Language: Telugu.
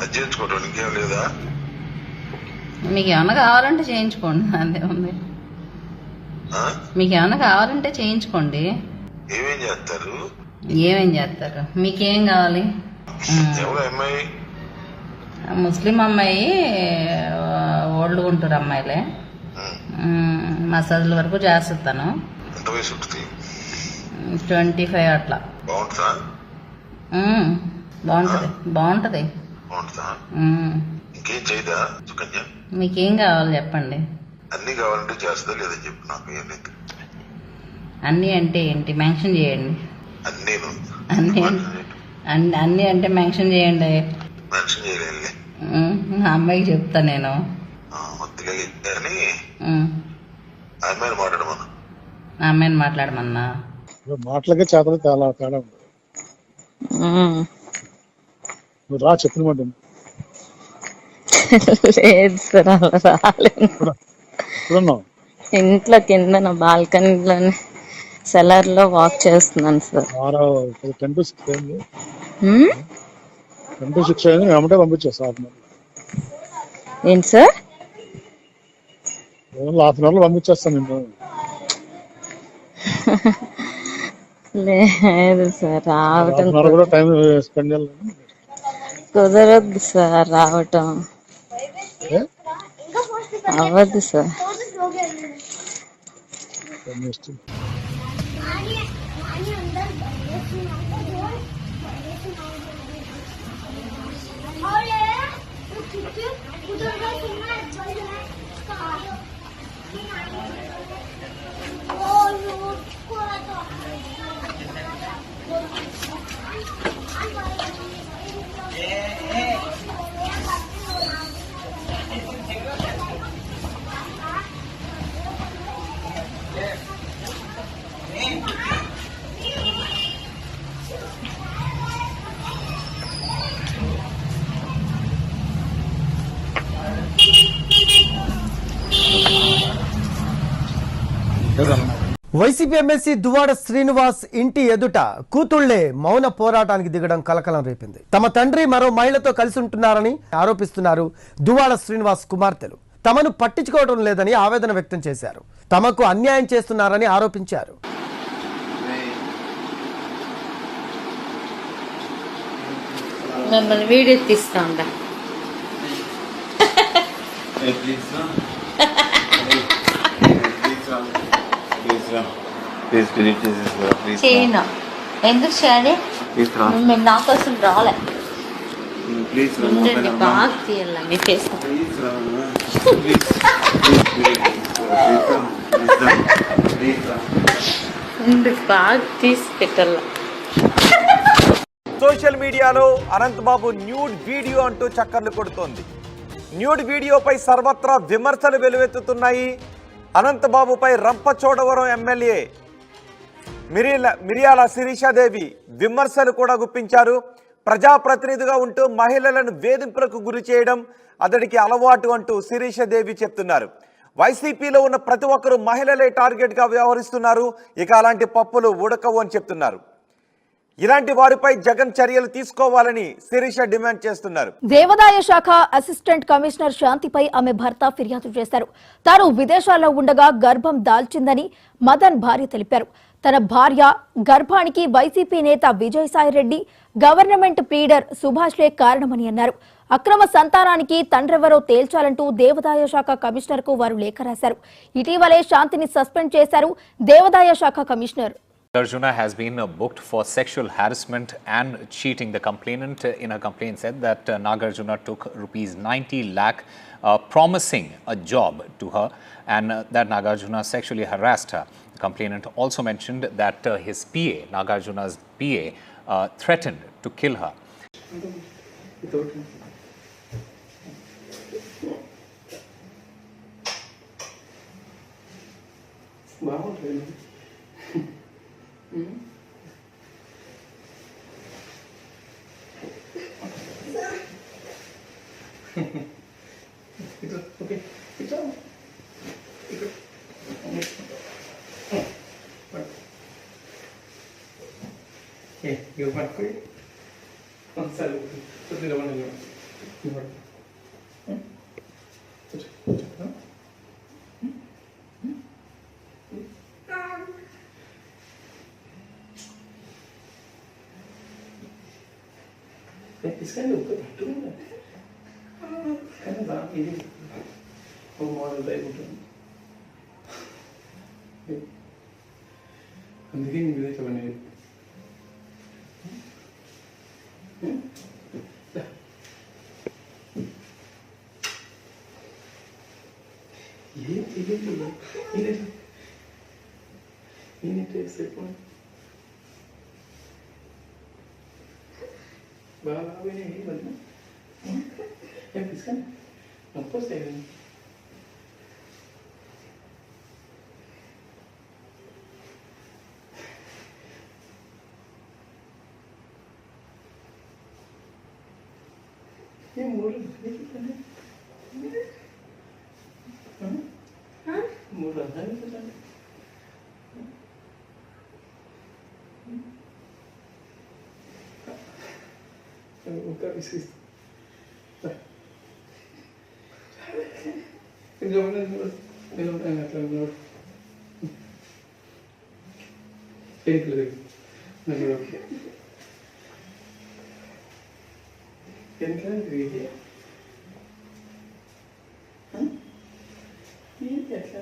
అది చేయించుకోవడం ఇంకేం లేదా? మీకు ఏమైనా కావాలంటే చేయించుకోండి, అదే ఉంది. మీకు ఏమైనా కావాలంటే చేయించుకోండి. ఏమేం చేస్తారు? ఏమేం చేస్తారు? మీకేం కావాలి? ఎవరు అమ్మాయి? ముస్లిం అమ్మాయి, ఓల్డ్ గుంటూరు అమ్మాయిలే. మసాజ్ల వరకు చేస్తాను. ఎంత వయసు ఉంటుంది? 25 అట్లా. బాగుంటుందా? బాగుంటది బాగుంటది. బాగుంటుందా? ఇంకేం చేయదా సుకన్య? మీకేం కావాలి చెప్పండి. అన్ని కావాలంటే చేస్తుందా లేదని చెప్పు నాకు. అన్ని అంటే ఏంటి? మెన్షన్ చేయండి. అన్ని అంటే మెన్షన్ చేయండి. మెన్షన్ చేయలేదు. అమ్మాయికి చెప్తా నేను. అమ్మాయిని మాట్లాడమన్నా. మాటలకే చేతలు చాలా తేడా ఉంది. నువ్వు రా చెప్పిన మాట. లేదు సార్, అలా రాలేదు. ఇంట్లో కింద నా బాల్కనీలోనే సెలర్ లో వాక్ చేస్తున్నాను సార్. 10 to 6 అయింది. 10 to 6 అయింది. ఏమంటే పంపించా సార్. ఏంటి సార్? హాఫ్ అన్ అవర్ లో పంపించేస్తాను నేను. లేదు సార్, రావటం కూడా టైం స్పెండ్ చేయాలి. కుదరద్దు సార్, రావటం అవ్వద్దు sir. YCP MLC Duvvada Srinivas ఇంటి ఎదుట కూతుళ్లే మౌన పోరాటానికి దిగడం కలకలం రేపింది. తమ తండ్రి మరో మహిళతో కలిసి ఉంటున్నారని ఆరోపిస్తున్నారు దువ్వాడ శ్రీనివాస్ కుమార్తెలు. తమను పట్టించుకోవడం లేదని ఆవేదన వ్యక్తం చేశారు. తమకు అన్యాయం చేస్తున్నారని ఆరోపించారు. మిమ్మల్ని వీడియో తీస్తాండా. చేయను. ఎందుకు చేయాలి? మేము నా కోసం రాలే. బాగా తీయాలి మీ ఫేస్. బాగా తీసి పెట్టాల. సోషల్ మీడియాలో అనంతబాబు న్యూడ్ వీడియో అంటూ చక్కర్లు కొడుతోంది. న్యూడ్ వీడియోపై సర్వత్రా విమర్శలు వెలువెత్తుతున్నాయి. అనంతబాబుపై రంపచోడవరం ఎమ్మెల్యే మిరియాల శిరీషాదేవి విమర్శలు కూడా గుప్పించారు. ప్రజాప్రతినిధిగా ఉంటూ మహిళలను వేధింపులకు గురి చేయడం అతడికి అలవాటు అంటూ శిరీషాదేవి చెప్తున్నారు. వైసీపీలో ఉన్న ప్రతి ఒక్కరూ మహిళలే టార్గెట్గా వ్యవహరిస్తున్నారు. ఇక అలాంటి పప్పులు ఉడకవు అని చెప్తున్నారు. ఇలాంటి వారిపై జగన్ చర్యలు తీసుకోవాలని శిరీష డిమాండ్ చేస్తున్నారు. దేవాదాయ శాఖ అసిస్టెంట్ కమిషనర్ శాంతిపై ఆమె భర్త ఫిర్యాదు చేశారు. తాను విదేశాల్లో ఉండగా గర్భం దాల్చిందని మదన్ భార్య తెలిపారు. తన భార్య గర్భానికి వైసీపీ నేత విజయసాయిరెడ్డి, గవర్నమెంట్ ప్లీడర్ సుభాష్లే కారణమని అన్నారు. అక్రమ సంతానానికి తండ్రెవరో తేల్చాలంటూ దేవాదాయ శాఖ కమిషనర్ కు వారు లేఖ రాశారు. ఇటీవలే శాంతిని సస్పెండ్ చేశారు దేవాదాయ శాఖ commissioner. Nagarjuna has been booked for sexual harassment and cheating. The complainant in a complaint said that Nagarjuna took rupees 90 lakh promising a job to her and that Nagarjuna sexually harassed her. The complainant also mentioned that his PA, Nagarjuna's PA, threatened to kill her. Yo marco. Gonzalo, tú te lo van a llevar. इसका लोग तो kan bang ini model baik betul. అందుకే నీ మీద చెప్పండి ఏం తెలియదు ఈయన చేసేపు బాగా ఏమన్నా ఏం తీసుకొని నొప్పొస్తాయి కదా ఏం మూడు మూడు రకాలు చెప్పండి ఇంకా విసిగిస్తా నేను అట్లా చేయట్లేదు నాకు ఎంత ఎట్లా